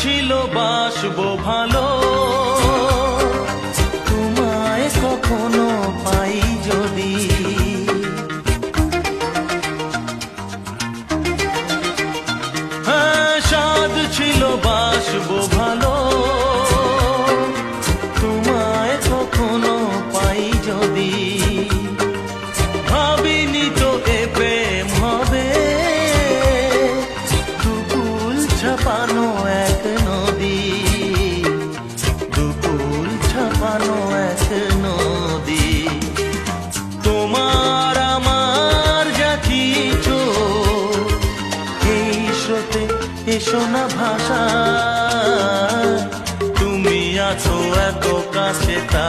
ছিল বাসবো ভালো, তোমায় কখনো পাই যদি। হ্যাঁ, সাধ ছিল বাসবো ভালো, তোমায় কখনো পাই যদি। ভাবিনি তো এ প্রেম হবে, দুকুল ছাপানো এক নদী, দুকুল ছাপানো এক নদী। তোমার আমার যা কিছু এই স্রোতে এসো না ভাষা, তুমি আছো এত কাছে তা